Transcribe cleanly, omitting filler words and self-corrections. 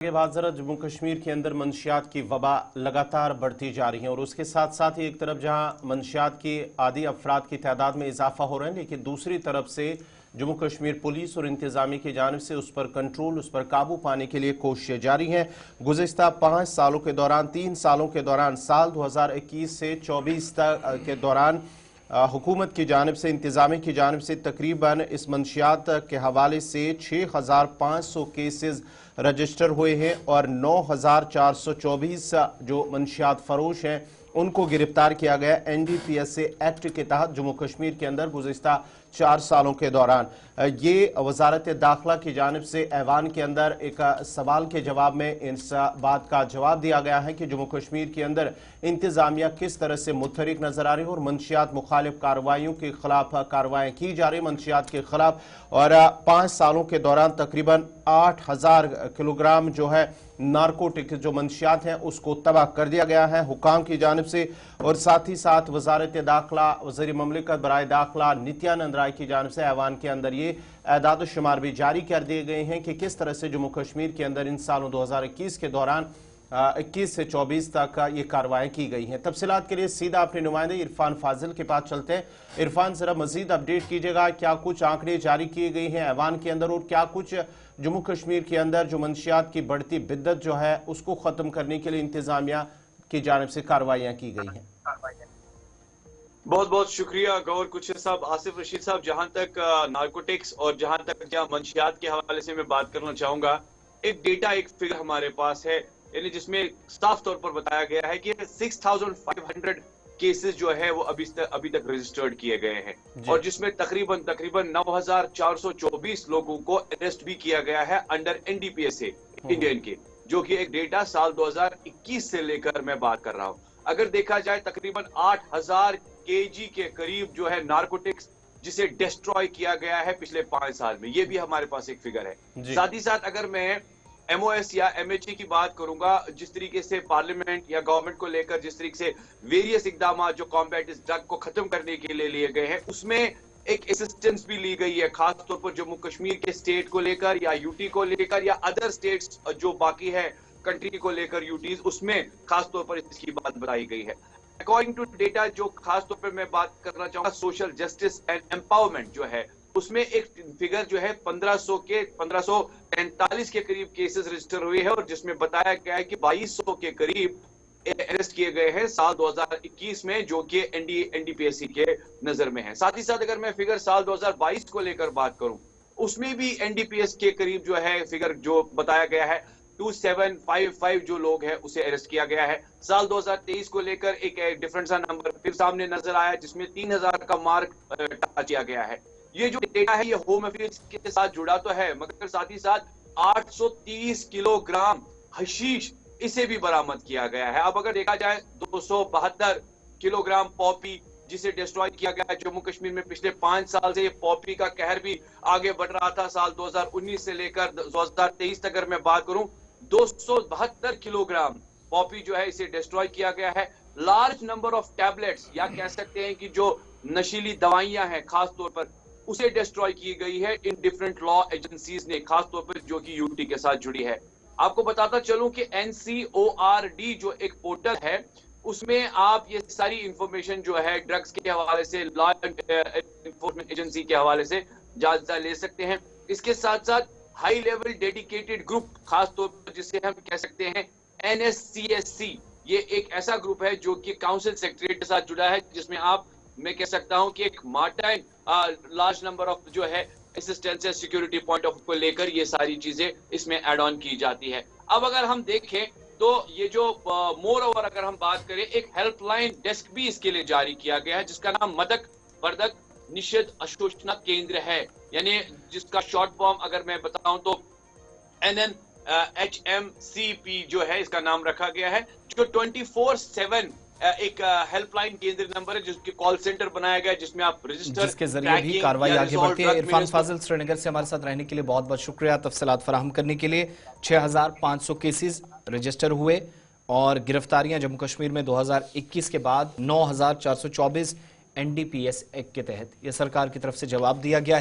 के बाद जरा जम्मू कश्मीर के अंदर मंशियात की वबा लगातार बढ़ती जा रही है और उसके साथ साथ ही एक तरफ जहां मंशियात की आदी अफराद की तादाद में इजाफा हो रहा है, लेकिन दूसरी तरफ से जम्मू कश्मीर पुलिस और इंतजामिया की जानिब से उस पर कंट्रोल, उस पर काबू पाने के लिए कोशिशें जारी हैं। गुज़िश्ता 5 सालों के दौरान, 3 सालों के दौरान, साल 2021 से 24 तक के दौरान हुकूमत की जानिब से, इंतजामिया की जानिब से तकरीबन इस मंशियात के हवाले से 6500 केसेस रजिस्टर हुए हैं और 9424 जो मंशियात फरोश हैं उनको गिरफ्तार किया गया NDPSA एक्ट के तहत जम्मू कश्मीर के अंदर गुज़िश्ता 4 सालों के दौरान। ये वजारत दाखिला की जानिब से ऐवान के अंदर एक सवाल के जवाब में इस बात का जवाब दिया गया है कि जम्मू कश्मीर के अंदर इंतजामिया किस तरह से मुतहरिक नजर आ रही है और मंशियात मुखालिफ कार्रवाइयों के खिलाफ कार्रवाई की जा रही मंशियात के खिलाफ। और 5 सालों के दौरान तकरीबन 8000 किलोग्राम जो है नारकोटिक जो मंशियात हैं उसको तबाह कर दिया गया है हुकाम की जानिब से। और साथ ही साथ वजारत दाखिला, वज़ीर ममलिकत बराए दाखिला नित्यानंद राय की जानिब से ऐवान के अंदर ये एदाद शुमार भी जारी कर दिए गए हैं कि किस तरह से जम्मू कश्मीर के अंदर इन सालों 2021 के दौरान 21 से 24 तक ये कार्रवाई की गई हैं। तफसीलात के लिए सीधा अपने नुमाइंदे इरफान फाजिल के पास चलते हैं। इरफान, जरा मजीद अपडेट कीजिएगा, क्या कुछ आंकड़े जारी किए गए हैं ऐवान के अंदर और क्या कुछ जम्मू कश्मीर के अंदर जो मंशियात की बढ़ती बिद्दत जो है उसको खत्म करने के लिए इंतजामिया की जानिब से कार्रवाइयां की गई हैं? बहुत बहुत शुक्रिया गौर कुछ साहब, आसिफ रशीद साहब। जहां तक नारकोटिक्स और जहां तक मंशियात के हवाले से मैं बात करना चाहूंगा, एक डेटा, एक फिगर हमारे पास है, यानी जिसमें साफ तौर पर बताया गया है कि 6500 केसेस जो है वो अभी तक रजिस्टर्ड किए गए हैं और जिसमें तकरीबन 9424 लोगों को अरेस्ट भी किया गया है अंडर NDPSA इंडियन के, जो कि एक डेटा साल 2021 से लेकर मैं बात कर रहा हूं। अगर देखा जाए तकरीबन 8000 kg के करीब जो है नारकोटिक्स जिसे डिस्ट्रॉय किया गया है पिछले 5 साल में, ये भी हमारे पास एक फिगर है। साथ ही साथ अगर मैं MOS या MHA की बात करूंगा, जिस तरीके से पार्लियामेंट या गवर्नमेंट को लेकर जिस तरीके से वेरियस इकदाम जो कॉम्बैट इस ड्रग को खत्म करने के लिए लिए गए हैं, उसमें एक असिस्टेंस भी ली गई है, खास तौर पर जम्मू कश्मीर के स्टेट को लेकर या यूटी को लेकर या अदर स्टेट्स जो बाकी है कंट्री को लेकर यूटीज, उसमें खास तौर पर इसकी बात बताई गई है। अकॉर्डिंग टू डेटा जो खास तौर पर मैं बात करना चाहूंगा, सोशल जस्टिस एंड एम्पावरमेंट जो है, उसमें एक फिगर जो है 1543 के करीब केसेस रजिस्टर हुए हैं और जिसमें बताया गया है कि 2200 के करीब अरेस्ट किए गए हैं साल 2021 में, जो कि NDPSA के नजर में है। साथ ही साथ अगर मैं फिगर साल 2022 को लेकर बात करूं, उसमें भी NDPS के करीब जो है फिगर जो बताया गया है 2755 जो लोग हैं उसे अरेस्ट किया गया है। साल 2023 को लेकर एक डिफरेंट सा नंबर फिर सामने नजर आया जिसमें 3000 का मार्क टच किया गया है। ये जो डेटा है ये होम अफेयर्स के साथ जुड़ा तो है, मगर साथ ही साथ 830 किलोग्राम हशीश इसे भी बरामद किया गया है। अब अगर देखा जाए 272 किलोग्राम पॉपी जिसे डिस्ट्रॉय किया गया है जम्मू कश्मीर में पिछले 5 साल से, ये पॉपी का कहर भी आगे बढ़ रहा था। साल 2019 से लेकर 2023 तक अगर मैं बात करूं, 272 किलोग्राम पॉपी जो है इसे डिस्ट्रॉय किया गया है। लार्ज नंबर ऑफ टैबलेट्स या कह सकते हैं कि जो नशीली दवाइयां हैं खास तौर पर, उसे डिस्ट्रॉय की गई है इन डिफरेंट लॉ एजेंसीज ने, खास तौर पर जो कि यूटी के साथ जुड़ी है। आपको बताता चलूं कि NCORD जो एक पोर्टल है, उसमें आप ये सारी इंफॉर्मेशन जो है ड्रग्स के हवाले से, लॉ एनफोर्समेंट एजेंसी के हवाले से जायजा ले सकते हैं। इसके साथ साथ हाई लेवल डेडिकेटेड ग्रुप, खास तौर पर जिसे हम कह सकते हैं NSCSC, ये एक ऐसा ग्रुप है जो कि काउंसिल सेक्रेटरी के साथ जुड़ा है, जिसमें आप, मैं कह सकता हूं कि एक मार्टाइन लार्ज नंबर ऑफ जो है असिस्टेंस या सिक्योरिटी पॉइंट ऑफ को लेकर ये सारी चीजें इसमें एड ऑन की जाती है। अब अगर हम देखें तो ये जो मोर ओवर अगर हम बात करें, एक हेल्पलाइन डेस्क भी इसके लिए जारी किया गया है जिसका नाम मदक वर्दक निषेध अशोचना केंद्र है, यानी जिसका शॉर्ट फॉर्म अगर मैं बताऊं तो NNHMCP जो है इसका नाम रखा गया है, जो 24/7 एक हेल्पलाइन केंद्र नंबर है जिसके कॉल सेंटर बनाया गया है, जिसमें आप रजिस्टर, जिसके जरिए भी कार्रवाई आगे बढ़ती है। इरफान फाजिल श्रीनगर से हमारे साथ रहने के लिए बहुत बहुत शुक्रिया, तफसीलात फराहम करने के लिए। 6500 केसेस रजिस्टर हुए और गिरफ्तारियां जम्मू कश्मीर में 2021 के बाद 9424 NDPS एक्ट के तहत, यह सरकार की तरफ से जवाब दिया गया है।